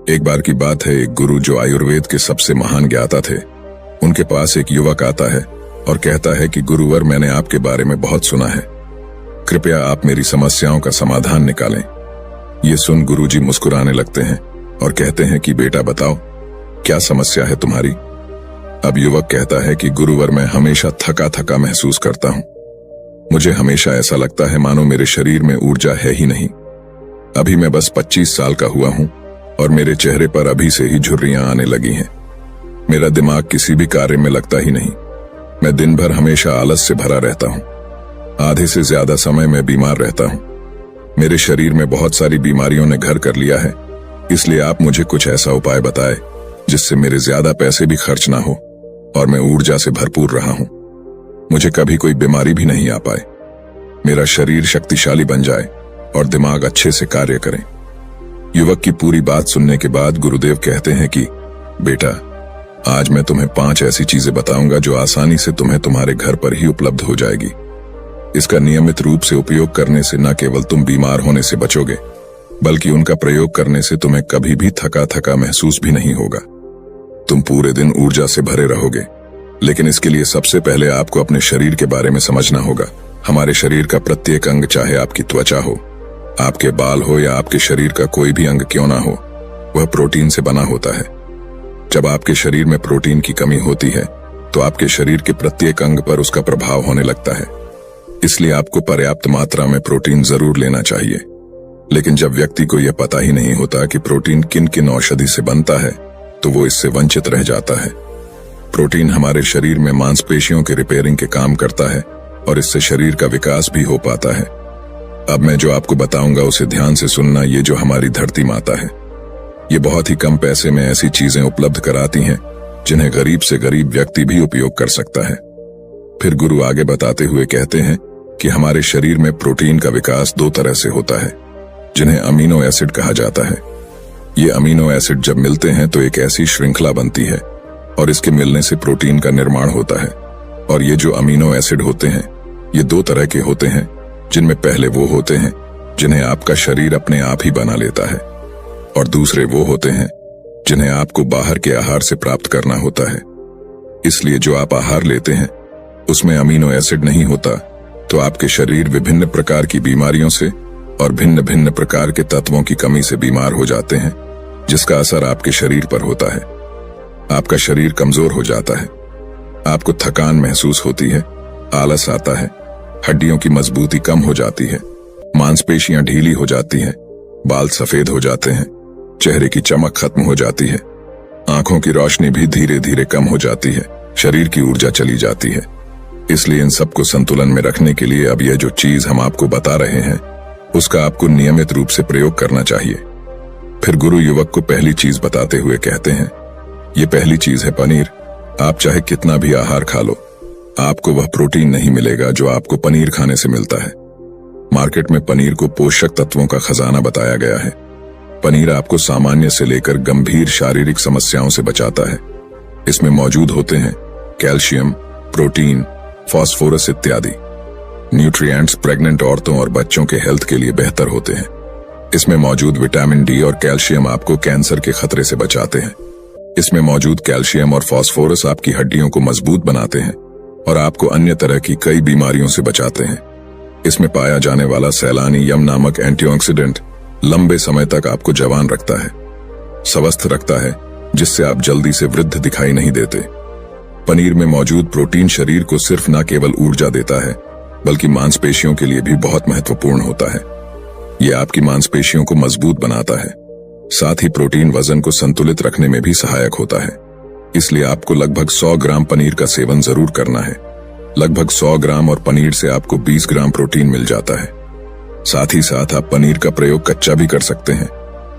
एक बार की बात है, एक गुरु जो आयुर्वेद के सबसे महान ज्ञाता थे, उनके पास एक युवक आता है और कहता है कि गुरुवर, मैंने आपके बारे में बहुत सुना है, कृपया आप मेरी समस्याओं का समाधान निकालें। ये सुन गुरुजी मुस्कुराने लगते हैं और कहते हैं कि बेटा बताओ, क्या समस्या है तुम्हारी। अब युवक कहता है कि गुरुवर, मैं हमेशा थका थका महसूस करता हूं। मुझे हमेशा ऐसा लगता है मानो मेरे शरीर में ऊर्जा है ही नहीं। अभी मैं बस 25 साल का हुआ हूं और मेरे चेहरे पर अभी से ही झुर्रियां आने लगी हैं। मेरा दिमाग किसी भी कार्य में लगता ही नहीं। मैं दिन भर हमेशा आलस से भरा रहता हूं। आधे से ज्यादा समय मैं बीमार रहता हूं। मेरे शरीर में बहुत सारी बीमारियों ने घर कर लिया है, इसलिए आप मुझे कुछ ऐसा उपाय बताएं जिससे मेरे ज्यादा पैसे भी खर्च ना हो और मैं ऊर्जा से भरपूर रहा हूं। मुझे कभी कोई बीमारी भी नहीं आ पाए। मेरा शरीर शक्तिशाली बन जाए और दिमाग अच्छे से कार्य करे। युवक की पूरी बात सुनने के बाद गुरुदेव कहते हैं कि बेटा, आज मैं तुम्हें 5 ऐसी चीजें बताऊंगा जो आसानी से तुम्हें तुम्हारे घर पर ही उपलब्ध हो जाएगी। इसका नियमित रूप से उपयोग करने से न केवल तुम बीमार होने से बचोगे, बल्कि उनका प्रयोग करने से तुम्हें कभी भी थका थका महसूस भी नहीं होगा। तुम पूरे दिन ऊर्जा से भरे रहोगे। लेकिन इसके लिए सबसे पहले आपको अपने शरीर के बारे में समझना होगा। हमारे शरीर का प्रत्येक अंग, चाहे आपकी त्वचा हो, आपके बाल हो या आपके शरीर का कोई भी अंग क्यों ना हो, वह प्रोटीन से बना होता है। जब आपके शरीर में प्रोटीन की कमी होती है तो आपके शरीर के प्रत्येक अंग पर उसका प्रभाव होने लगता है। इसलिए आपको पर्याप्त मात्रा में प्रोटीन जरूर लेना चाहिए। लेकिन जब व्यक्ति को यह पता ही नहीं होता कि प्रोटीन किन किन औषधि से बनता है, तो वो इससे वंचित रह जाता है। प्रोटीन हमारे शरीर में मांसपेशियों के रिपेयरिंग के काम करता है और इससे शरीर का विकास भी हो पाता है। अब मैं जो आपको बताऊंगा उसे ध्यान से सुनना। ये जो हमारी धरती माता है, ये बहुत ही कम पैसे में ऐसी चीजें उपलब्ध कराती हैं जिन्हें गरीब से गरीब व्यक्ति भी उपयोग कर सकता है। फिर गुरु आगे बताते हुए कहते हैं कि हमारे शरीर में प्रोटीन का विकास 2 तरह से होता है, जिन्हें अमीनो एसिड कहा जाता है। ये अमीनो एसिड जब मिलते हैं तो एक ऐसी श्रृंखला बनती है और इसके मिलने से प्रोटीन का निर्माण होता है। और ये जो अमीनो एसिड होते हैं, ये 2 तरह के होते हैं, जिनमें पहले वो होते हैं जिन्हें आपका शरीर अपने आप ही बना लेता है, और दूसरे वो होते हैं जिन्हें आपको बाहर के आहार से प्राप्त करना होता है। इसलिए जो आप आहार लेते हैं उसमें अमीनो एसिड नहीं होता, तो आपके शरीर विभिन्न प्रकार की बीमारियों से और भिन्न भिन्न प्रकार के तत्वों की कमी से बीमार हो जाते हैं, जिसका असर आपके शरीर पर होता है। आपका शरीर कमजोर हो जाता है, आपको थकान महसूस होती है, आलस आता है, हड्डियों की मजबूती कम हो जाती है, मांसपेशियां ढीली हो जाती हैं, बाल सफेद हो जाते हैं, चेहरे की चमक खत्म हो जाती है, आंखों की रोशनी भी धीरे धीरे कम हो जाती है, शरीर की ऊर्जा चली जाती है। इसलिए इन सबको संतुलन में रखने के लिए अब यह जो चीज हम आपको बता रहे हैं, उसका आपको नियमित रूप से प्रयोग करना चाहिए। फिर गुरु युवक को पहली चीज बताते हुए कहते हैं, ये पहली चीज है पनीर। आप चाहे कितना भी आहार खा लो, आपको वह प्रोटीन नहीं मिलेगा जो आपको पनीर खाने से मिलता है। मार्केट में पनीर को पोषक तत्वों का खजाना बताया गया है। पनीर आपको सामान्य से लेकर गंभीर शारीरिक समस्याओं से बचाता है। इसमें मौजूद होते हैं कैल्शियम, प्रोटीन, फास्फोरस इत्यादि न्यूट्रिएंट्स प्रेग्नेंट औरतों और बच्चों के हेल्थ के लिए बेहतर होते हैं। इसमें मौजूद विटामिन डी और कैल्शियम आपको कैंसर के खतरे से बचाते हैं। इसमें मौजूद कैल्शियम और फास्फोरस आपकी हड्डियों को मजबूत बनाते हैं और आपको अन्य तरह की कई बीमारियों से बचाते हैं। इसमें पाया जाने वाला सैलानी यम नामक एंटीऑक्सीडेंट लंबे समय तक आपको जवान रखता है, स्वस्थ रखता है, जिससे आप जल्दी से वृद्ध दिखाई नहीं देते। पनीर में मौजूद प्रोटीन शरीर को सिर्फ न केवल ऊर्जा देता है, बल्कि मांसपेशियों के लिए भी बहुत महत्वपूर्ण होता है। यह आपकी मांसपेशियों को मजबूत बनाता है। साथ ही प्रोटीन वजन को संतुलित रखने में भी सहायक होता है। इसलिए आपको लगभग 100 ग्राम पनीर का सेवन जरूर करना है। लगभग 100 ग्राम और पनीर से आपको 20 ग्राम प्रोटीन मिल जाता है। साथ ही साथ आप पनीर का प्रयोग कच्चा भी कर सकते हैं,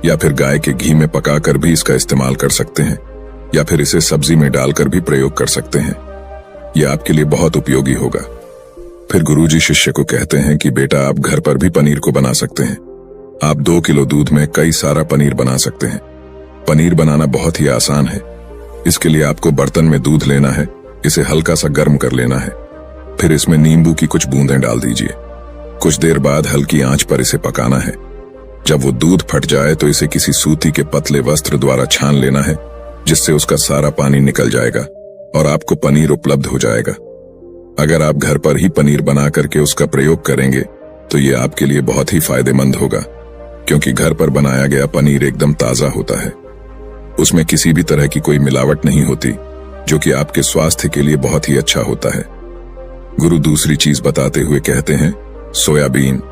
या फिर गाय के घी में पकाकर भी इसका इस्तेमाल कर सकते हैं, या फिर इसे सब्जी में डालकर भी प्रयोग कर सकते हैं। यह आपके लिए बहुत उपयोगी होगा। फिर गुरुजी शिष्य को कहते हैं कि बेटा, आप घर पर भी पनीर को बना सकते हैं। आप 2 किलो दूध में कई सारा पनीर बना सकते हैं। पनीर बनाना बहुत ही आसान है। इसके लिए आपको बर्तन में दूध लेना है, इसे हल्का सा गर्म कर लेना है, फिर इसमें नींबू की कुछ बूंदें डाल दीजिए। कुछ देर बाद हल्की आंच पर इसे पकाना है। जब वो दूध फट जाए तो इसे किसी सूती के पतले वस्त्र द्वारा छान लेना है, जिससे उसका सारा पानी निकल जाएगा और आपको पनीर उपलब्ध हो जाएगा। अगर आप घर पर ही पनीर बना करके उसका प्रयोग करेंगे तो ये आपके लिए बहुत ही फायदेमंद होगा, क्योंकि घर पर बनाया गया पनीर एकदम ताजा होता है। उसमें किसी भी तरह की कोई मिलावट नहीं होती, जो कि आपके स्वास्थ्य के लिए बहुत ही अच्छा होता है। गुरु दूसरी चीज बताते हुए कहते हैं, सोयाबीन।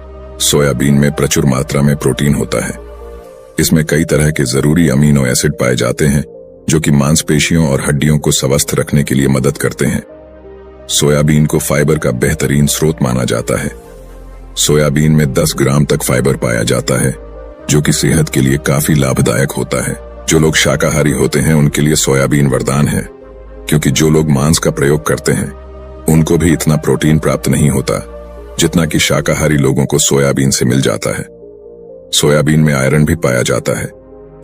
सोयाबीन में प्रचुर मात्रा में प्रोटीन होता है। इसमें कई तरह के जरूरी अमीनो एसिड पाए जाते हैं, जो कि मांसपेशियों और हड्डियों को स्वस्थ रखने के लिए मदद करते हैं। सोयाबीन को फाइबर का बेहतरीन स्रोत माना जाता है। सोयाबीन में 10 ग्राम तक फाइबर पाया जाता है, जो कि सेहत के लिए काफी लाभदायक होता है। जो लोग शाकाहारी होते हैं उनके लिए सोयाबीन वरदान है, क्योंकि जो लोग मांस का प्रयोग करते हैं उनको भी इतना प्रोटीन प्राप्त नहीं होता जितना कि शाकाहारी लोगों को सोयाबीन से मिल जाता है। सोयाबीन में आयरन भी पाया जाता है,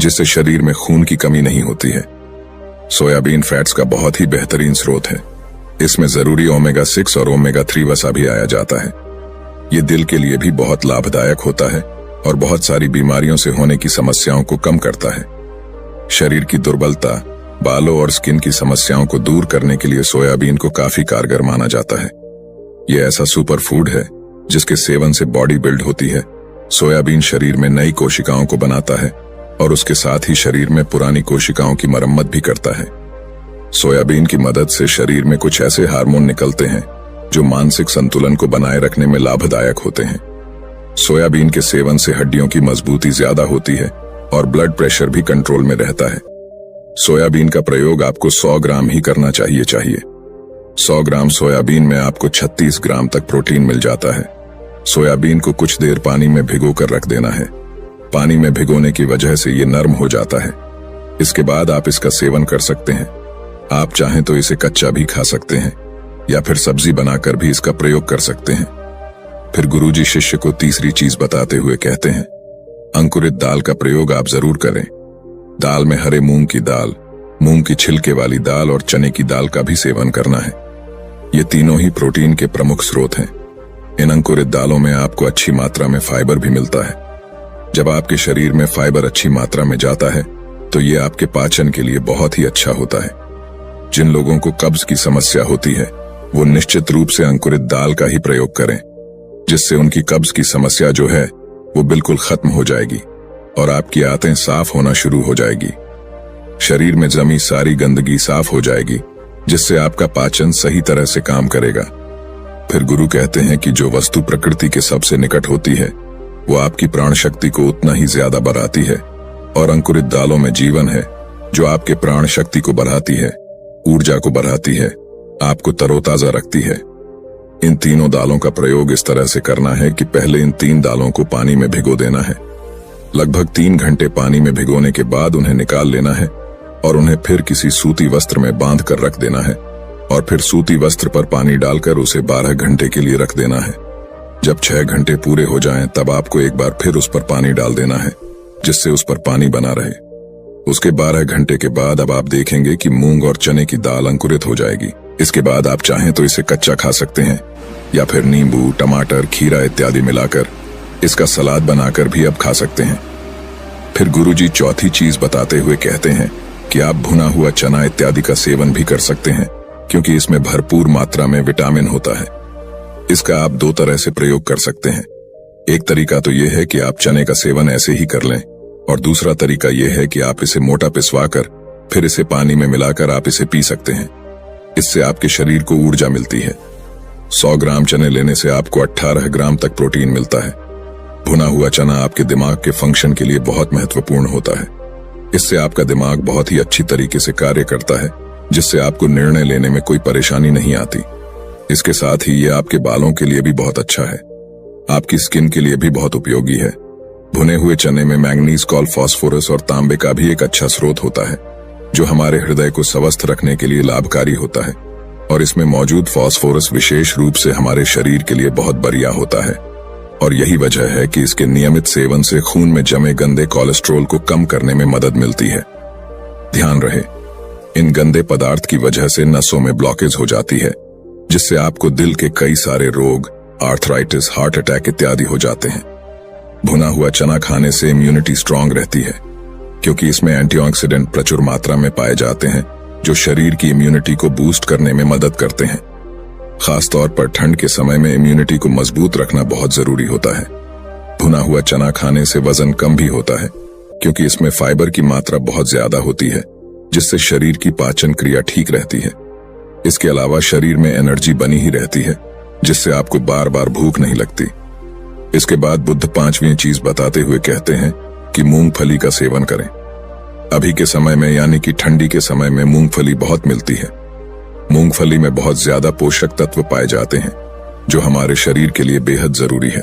जिससे शरीर में खून की कमी नहीं होती है। सोयाबीन फैट्स का बहुत ही बेहतरीन स्रोत है। इसमें जरूरी ओमेगा 6 और ओमेगा 3 वसा भी आया जाता है। ये दिल के लिए भी बहुत लाभदायक होता है और बहुत सारी बीमारियों से होने की समस्याओं को कम करता है। शरीर की दुर्बलता, बालों और स्किन की समस्याओं को दूर करने के लिए सोयाबीन को काफी कारगर माना जाता है। यह ऐसा सुपर फूड है जिसके सेवन से बॉडी बिल्ड होती है। सोयाबीन शरीर में नई कोशिकाओं को बनाता है और उसके साथ ही शरीर में पुरानी कोशिकाओं की मरम्मत भी करता है। सोयाबीन की मदद से शरीर में कुछ ऐसे हार्मोन निकलते हैं जो मानसिक संतुलन को बनाए रखने में लाभदायक होते हैं। सोयाबीन के सेवन से हड्डियों की मजबूती ज्यादा होती है और ब्लड प्रेशर भी कंट्रोल में रहता है। सोयाबीन का प्रयोग आपको 100 ग्राम ही करना चाहिए। 100 ग्राम सोयाबीन में आपको 36 ग्राम तक प्रोटीन मिल जाता है। सोयाबीन को कुछ देर पानी में भिगो कर रख देना है। पानी में भिगोने की वजह से ये नरम हो जाता है। इसके बाद आप इसका सेवन कर सकते हैं। आप चाहें तो इसे कच्चा भी खा सकते हैं या फिर सब्जी बनाकर भी इसका प्रयोग कर सकते हैं। फिर गुरुजी शिष्य को तीसरी चीज बताते हुए कहते हैं, अंकुरित दाल का प्रयोग आप जरूर करें। दाल में हरे मूंग की दाल, मूंग की छिलके वाली दाल और चने की दाल का भी सेवन करना है। ये तीनों ही प्रोटीन के प्रमुख स्रोत हैं। इन अंकुरित दालों में आपको अच्छी मात्रा में फाइबर भी मिलता है। जब आपके शरीर में फाइबर अच्छी मात्रा में जाता है तो ये आपके पाचन के लिए बहुत ही अच्छा होता है। जिन लोगों को कब्ज की समस्या होती है वो निश्चित रूप से अंकुरित दाल का ही प्रयोग करें, जिससे उनकी कब्ज की समस्या जो है वो बिल्कुल खत्म हो जाएगी और आपकी आंतें साफ होना शुरू हो जाएगी। शरीर में जमी सारी गंदगी साफ हो जाएगी, जिससे आपका पाचन सही तरह से काम करेगा। फिर गुरु कहते हैं कि जो वस्तु प्रकृति के सबसे निकट होती है वो आपकी प्राण शक्ति को उतना ही ज्यादा बढ़ाती है, और अंकुरित दालों में जीवन है जो आपके प्राण शक्ति को बढ़ाती है, ऊर्जा को बढ़ाती है, आपको तरोताजा रखती है। इन तीनों दालों का प्रयोग इस तरह से करना है कि पहले इन 3 दालों को पानी में भिगो देना है। लगभग 3 घंटे पानी में भिगोने के बाद उन्हें निकाल लेना है और उन्हें फिर किसी सूती वस्त्र में बांध कर रख देना है, और फिर सूती वस्त्र पर पानी डालकर उसे 12 घंटे के लिए रख देना है। जब 6 घंटे पूरे हो जाएं, तब आपको एक बार फिर उस पर पानी डाल देना है, जिससे उस पर पानी बना रहे। उसके 12 घंटे के बाद अब आप देखेंगे कि मूंग और चने की दाल अंकुरित हो जाएगी। इसके बाद आप चाहें तो इसे कच्चा खा सकते हैं या फिर नींबू, टमाटर, खीरा इत्यादि मिलाकर इसका सलाद बनाकर भी अब खा सकते हैं। फिर गुरुजी चौथी चीज बताते हुए कहते हैं कि आप भुना हुआ चना इत्यादि का सेवन भी कर सकते हैं, क्योंकि इसमें भरपूर मात्रा में विटामिन होता है। इसका आप 2 तरह से प्रयोग कर सकते हैं। एक तरीका तो यह है कि आप चने का सेवन ऐसे ही कर लें, और दूसरा तरीका यह है कि आप इसे मोटा पिसवाकर फिर इसे पानी में मिलाकर आप इसे पी सकते हैं। इससे आपके शरीर को ऊर्जा मिलती है। 100 ग्राम चने लेने से आपको 18 ग्राम तक प्रोटीन मिलता है। भुना हुआ चना आपके दिमाग के फंक्शन के लिए बहुत महत्वपूर्ण होता है। इससे आपका दिमाग बहुत ही अच्छी तरीके से कार्य करता है, जिससे आपको निर्णय लेने में कोई परेशानी नहीं आती। इसके साथ ही ये आपके बालों के लिए भी बहुत अच्छा है। आपकी स्किन के लिए भी बहुत उपयोगी है। भुने हुए चने में मैंगनीज, कॉल, फास्फोरस और तांबे का भी एक अच्छा स्रोत होता है, जो हमारे हृदय को स्वस्थ रखने के लिए लाभकारी होता है। और इसमें मौजूद फास्फोरस विशेष रूप से हमारे शरीर के लिए बहुत बढ़िया होता है, और यही वजह है कि इसके नियमित सेवन से खून में जमे गंदे कोलेस्ट्रॉल को कम करने में मदद मिलती है। ध्यान रहे, इन गंदे पदार्थ की वजह से नसों में ब्लॉकेज हो जाती है, जिससे आपको दिल के कई सारे रोग, आर्थराइटिस, हार्ट अटैक इत्यादि हो जाते हैं। भुना हुआ चना खाने से इम्यूनिटी स्ट्रांग रहती है, क्योंकि इसमें एंटीऑक्सीडेंट प्रचुर मात्रा में पाए जाते हैं जो शरीर की इम्यूनिटी को बूस्ट करने में मदद करते हैं। खासतौर पर ठंड के समय में इम्यूनिटी को मजबूत रखना बहुत जरूरी होता है। भुना हुआ चना खाने से वजन कम भी होता है, क्योंकि इसमें फाइबर की मात्रा बहुत ज्यादा होती है, जिससे शरीर की पाचन क्रिया ठीक रहती है। इसके अलावा शरीर में एनर्जी बनी ही रहती है, जिससे आपको बार बार भूख नहीं लगती। इसके बाद बुद्ध पांचवी चीज बताते हुए कहते हैं कि मूंगफली का सेवन करें। अभी के समय में यानी कि ठंडी के समय में मूंगफली बहुत मिलती है। मूंगफली में बहुत ज्यादा पोषक तत्व पाए जाते हैं जो हमारे शरीर के लिए बेहद जरूरी है।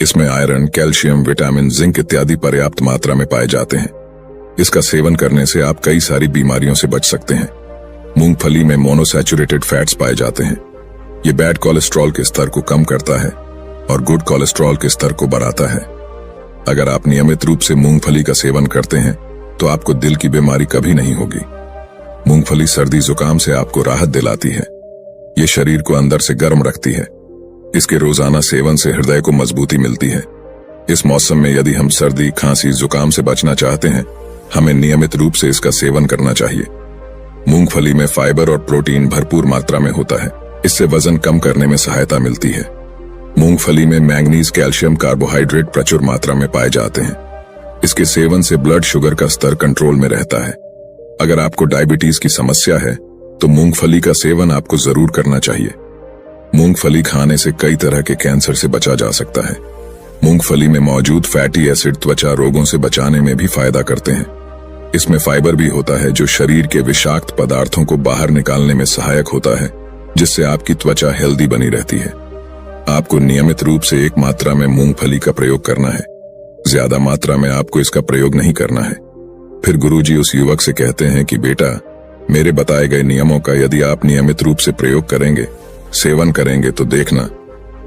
इसमें आयरन, कैल्शियम, विटामिन, जिंक इत्यादि पर्याप्त मात्रा में पाए जाते हैं। इसका सेवन करने से आप कई सारी बीमारियों से बच सकते हैं। मूंगफली में मोनोसैचुरेटेड फैट्स पाए जाते हैं। ये बैड कोलेस्ट्रॉल के स्तर को कम करता है और गुड कोलेस्ट्रॉल के स्तर को बढ़ाता है। अगर आप नियमित रूप से मूंगफली का सेवन करते हैं तो आपको दिल की बीमारी कभी नहीं होगी। मूंगफली सर्दी जुकाम से आपको राहत दिलाती है। ये शरीर को अंदर से गर्म रखती है। इसके रोजाना सेवन से हृदय को मजबूती मिलती है। इस मौसम में यदि हम सर्दी, खांसी, जुकाम से बचना चाहते हैं, हमें नियमित रूप से इसका सेवन करना चाहिए। मूंगफली में फाइबर और प्रोटीन भरपूर मात्रा में होता है। इससे वजन कम करने में सहायता मिलती है। मूंगफली में मैंगनीज, कैल्शियम, कार्बोहाइड्रेट प्रचुर मात्रा में पाए जाते हैं। इसके सेवन से ब्लड शुगर का स्तर कंट्रोल में रहता है। अगर आपको डायबिटीज की समस्या है तो मूंगफली का सेवन आपको जरूर करना चाहिए। मूंगफली खाने से कई तरह के कैंसर से बचा जा सकता है। मूंगफली में मौजूद फैटी एसिड त्वचा रोगों से बचाने में भी फायदा करते हैं। इसमें फाइबर भी होता है जो शरीर के विषाक्त पदार्थों को बाहर निकालने में सहायक होता है, जिससे आपकी त्वचा हेल्दी बनी रहती है। आपको नियमित रूप से एक मात्रा में मूंगफली का प्रयोग करना है। ज्यादा मात्रा में आपको इसका प्रयोग नहीं करना है। फिर गुरुजी उस युवक से कहते हैं कि बेटा, मेरे बताए गए नियमों का यदि आप नियमित रूप से प्रयोग करेंगे, सेवन करेंगे, तो देखना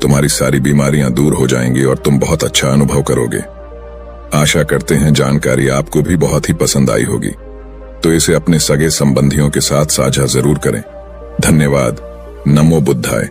तुम्हारी सारी बीमारियां दूर हो जाएंगी और तुम बहुत अच्छा अनुभव करोगे। आशा करते हैं जानकारी आपको भी बहुत ही पसंद आई होगी, तो इसे अपने सगे संबंधियों के साथ साझा जरूर करें। धन्यवाद। नमो बुद्धाय।